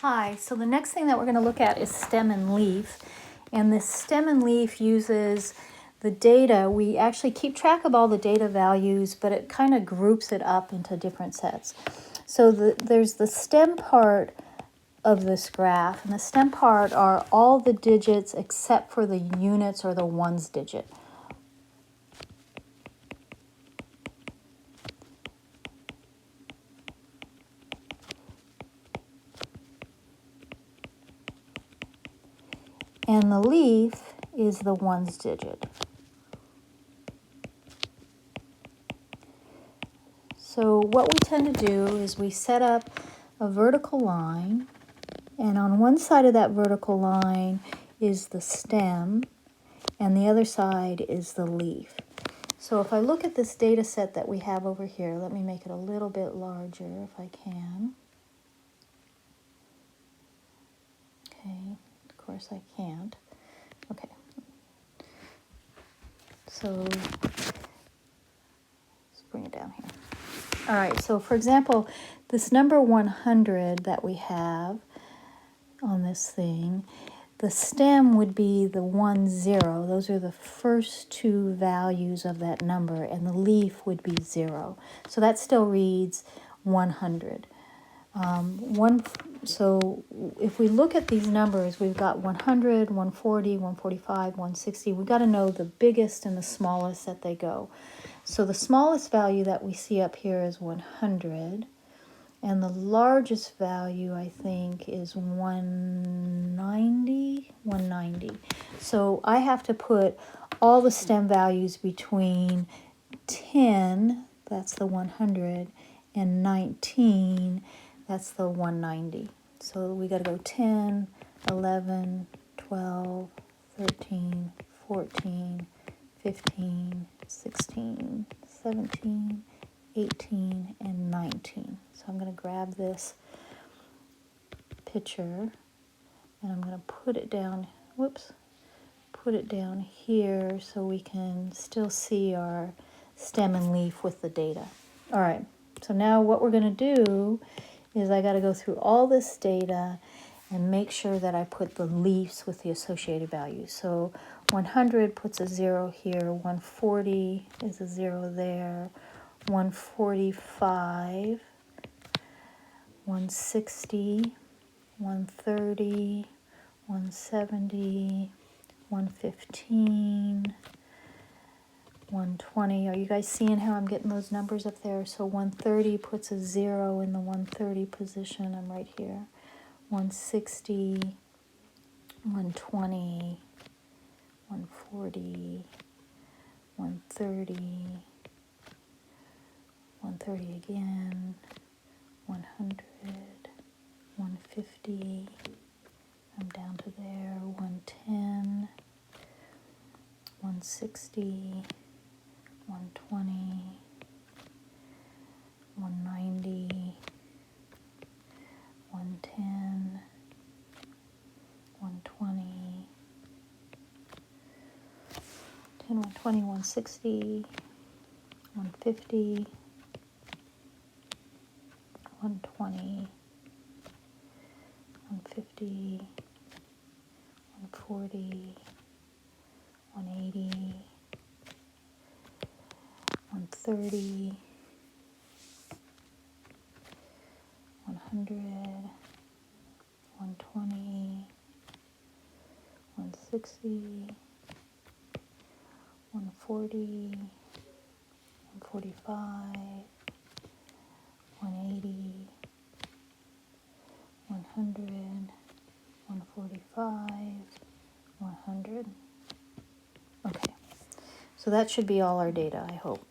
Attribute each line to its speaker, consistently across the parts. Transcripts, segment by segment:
Speaker 1: Hi, so the next thing that we're going to look at is stem and leaf. And this stem and leaf uses the data. We actually keep track of all the data values, but it kind of groups it up into different sets. So there's the stem part of this graph, and the stem part are all the digits except for the units or the ones digit. And the leaf is the ones digit. So what we tend to do is we set up a vertical line, and on one side of that vertical line is the stem, and the other side is the leaf. So if I look at this data set that we have over here, let me make it a little bit larger if I can. Okay, of course I can't. Okay. So let's bring it down here. All right, so for example, this number 100 that we have on this thing, the stem would be the 1, 0. Those are the first two values of that number, and the leaf would be 0. So that still reads 100. So if we look at these numbers, we've got 100, 140, 145, 160. We've got to know the biggest and the smallest that they go. So the smallest value that we see up here is 100. And the largest value, I think, is 190. So I have to put all the stem values between 10, that's the 100, and 19, that's the 190. So we got to go 10, 11, 12, 13, 14, 15, 16, 17, 18, and 19. So I'm going to grab this picture and I'm going to put it down, put it down here so we can still see our stem and leaf with the data. All right, so now what we're going to do is I got to go through all this data and make sure that I put the leaves with the associated values. So 100 puts a 0 here, 140 is a 0 there, 145, 160, 130, 170, 115, 120. Are you guys seeing how I'm getting those numbers up there? So 130 puts a 0 in the 130 position. I'm right here. 160, 120, 140, 130, 130 again, 100, 150, I'm down to there, 110, 160, 120, 190, 110, 120, 120, 160, 150, 120, 150, 140, 180, 130, 100, 120, 160, 140, 145, 180, 100, 145, 100. Okay, so that should be all our data, I hope.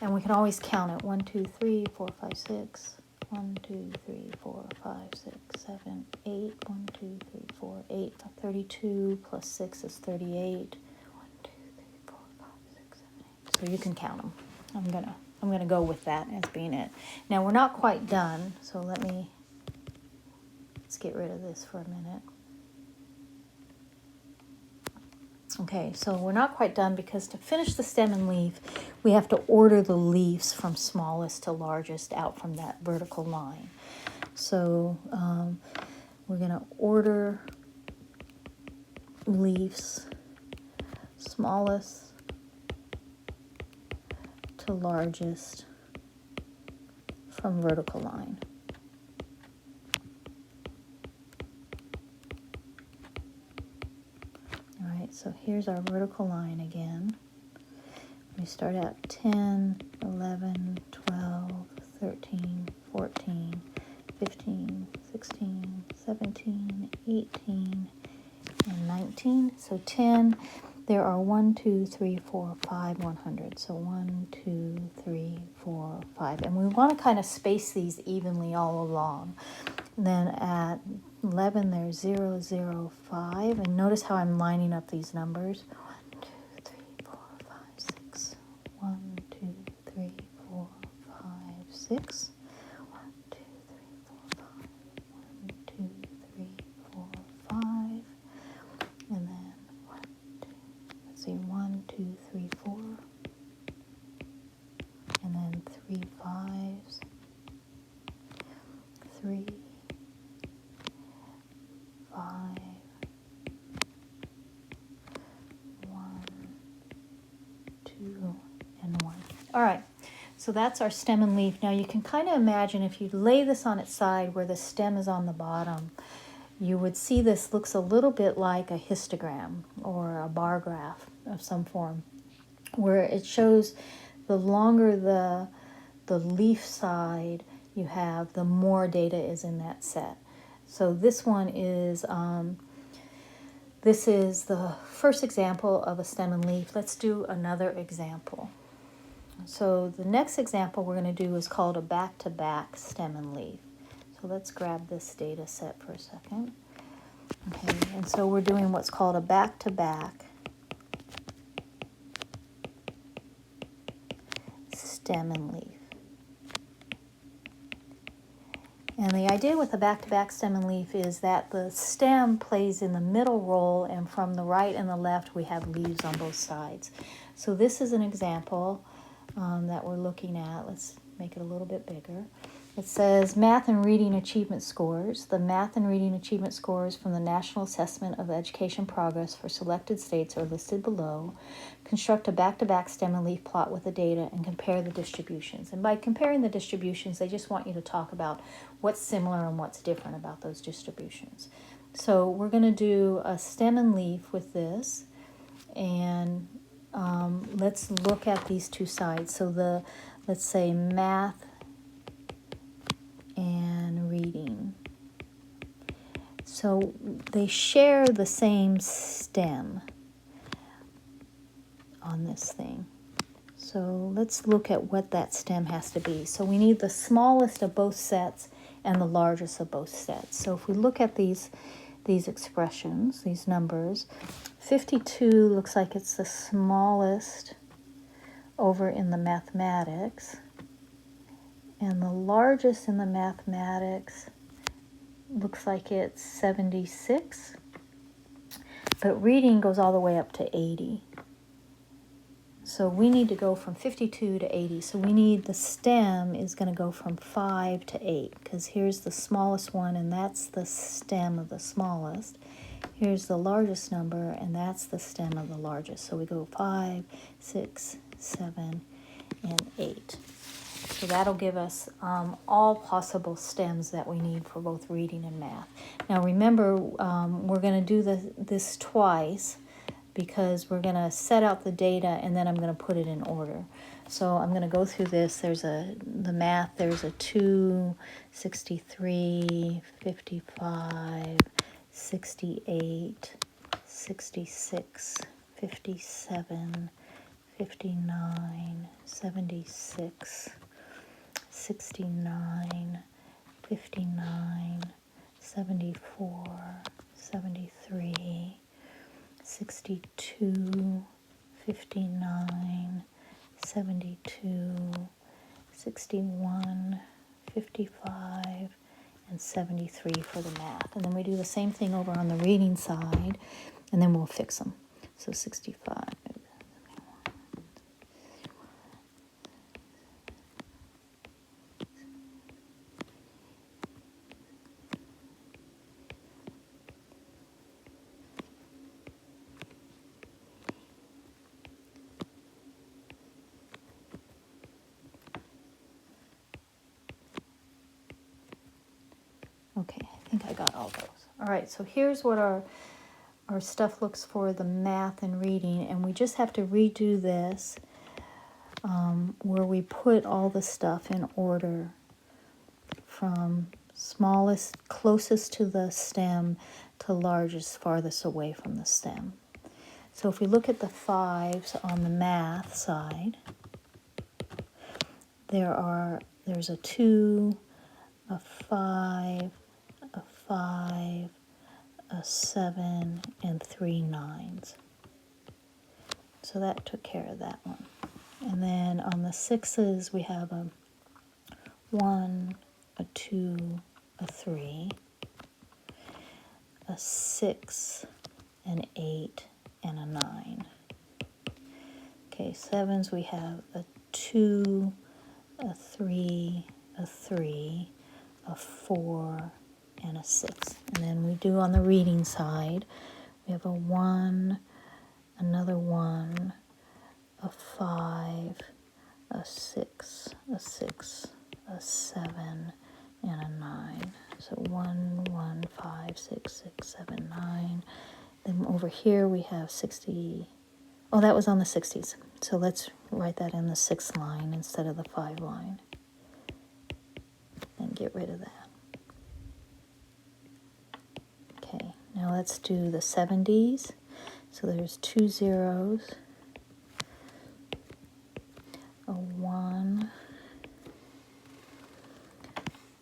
Speaker 1: And we can always count it. 1, 2, 3, 4, 5, 6. 1, 2, 3, 4, 5, 6, 7, 8. 1, 2, 3, 4, 8. 32 plus 6 is 38. 1, 2, 3, 4, 5, 6, 7, 8. So you can count them. I'm gonna go with that as being it. Now we're not quite done, so let's get rid of this for a minute. Okay, so we're not quite done because to finish the stem and leaf, we have to order the leaves from smallest to largest out from that vertical line. So we're going to order leaves smallest to largest from vertical line. All right, so here's our vertical line again. We start at 10, 11, 12, 13, 14, 15, 16, 17, 18, and 19. So 10, there are 1, 2, 3, 4, 5 100. So 1, 2, 3, 4, 5. And we want to kind of space these evenly all along. And then at 11, there's 0, 0, 5. And notice how I'm lining up these numbers. 1, 2, 3, 4, 5, 6. 1, 2, 3, 4, 5, 6. 1, 2, 3, 4, 5. 1, 2, 3, 4, 5. And then 1, 2, let's see, 1, 2, 3, 4. And then 3 5s. 3, 5, 1, 2, and 1. All right, so that's our stem and leaf. Now you can kind of imagine if you lay this on its side where the stem is on the bottom, you would see this looks a little bit like a histogram or a bar graph of some form, where it shows the longer the leaf side you have, the more data is in that set. So this one is, this is the first example of a stem and leaf. Let's do another example. So the next example we're going to do is called a back-to-back stem and leaf. So let's grab this data set for a second. Okay, and so we're doing what's called a back-to-back stem and leaf. And the idea with a back-to-back stem and leaf is that the stem plays in the middle role, and from the right and the left we have leaves on both sides. So this is an example that we're looking at. Let's make it a little bit bigger. It says Math and Reading Achievement Scores. The Math and Reading Achievement Scores from the National Assessment of Education Progress for selected states are listed below. Construct a back-to-back stem and leaf plot with the data and compare the distributions. And by comparing the distributions, they just want you to talk about what's similar and what's different about those distributions. So we're going to do a stem and leaf with this, and let's look at these two sides. So let's say math and reading. So they share the same stem on this thing. So let's look at what that stem has to be. So we need the smallest of both sets and the largest of both sets. So if we look at these expressions, these numbers, 52 looks like it's the smallest over in the mathematics. And the largest in the mathematics looks like it's 76. But reading goes all the way up to 80. So we need to go from 52 to 80. So we need the stem is going to go from 5 to 8, because here's the smallest one, and that's the stem of the smallest. Here's the largest number, and that's the stem of the largest. So we go 5, 6, 7, and 8. So that'll give us all possible stems that we need for both reading and math. Now remember, we're going to do this twice, because we're going to set out the data and then I'm going to put it in order. So I'm going to go through this. There's the math, there's a 2, 63, 55, 68, 66, 57, 59, 76, 69, 59, 74, 73, 62, 59, 72, 61, 55, and 73 for the math. And then we do the same thing over on the reading side, and then we'll fix them. So 65. Okay, I think I got all those. All right, so here's what our stuff looks for the math and reading, and we just have to redo this where we put all the stuff in order from smallest, closest to the stem to largest, farthest away from the stem. So if we look at the 5s on the math side, there's a 2, a 5, a 5, a 7, and 3 9s. So that took care of that one. And then on the 6s, we have a 1, a 2, a 3, a 6, an 8, and a 9. Okay, 7s, we have a 2, a 3, a 3, a 4, and a 6. And then we do on the reading side, we have a 1, another 1, a 5, a 6, a 6, a 7, and a 9. So 1, 1, 5, 6, 6, 7, 9. Then over here we have 60. Oh, that was on the 60s. So let's write that in the 6th line instead of the 5 line. And get rid of that. Okay, now let's do the 70s. So there's 2 zeros, a 1.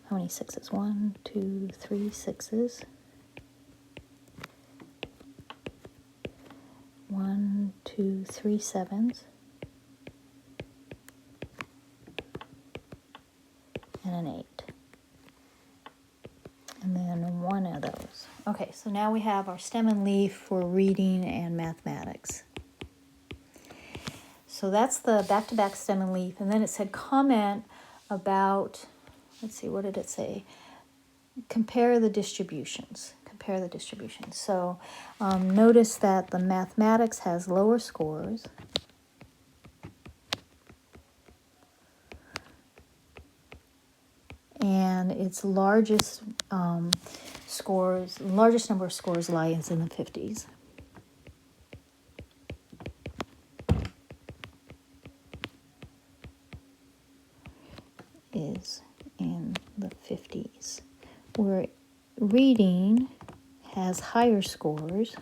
Speaker 1: How many 6s? 1, 2, 3 6s. 1, 2, 3 7s. And an 8. And then 1 of those. Okay, so now we have our stem and leaf for reading and mathematics. So that's the back-to-back stem and leaf. And then it said comment about, let's see, what did it say? Compare the distributions. Compare the distributions. So notice that the mathematics has lower scores. And its largest largest number of scores lies in the 50s. Is in the 50s. Where reading has higher scores.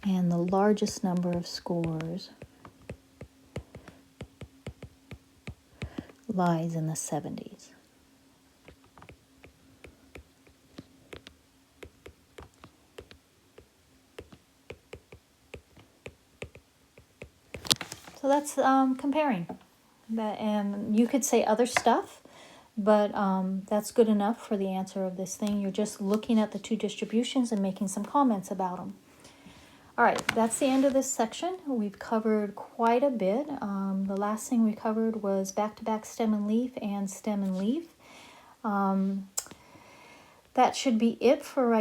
Speaker 1: And the largest number of scores lies in the 70s. So that's comparing. And you could say other stuff, but that's good enough for the answer of this thing. You're just looking at the two distributions and making some comments about them. All right, that's the end of this section. We've covered quite a bit. The last thing we covered was back-to-back stem and leaf and stem and leaf. That should be it for right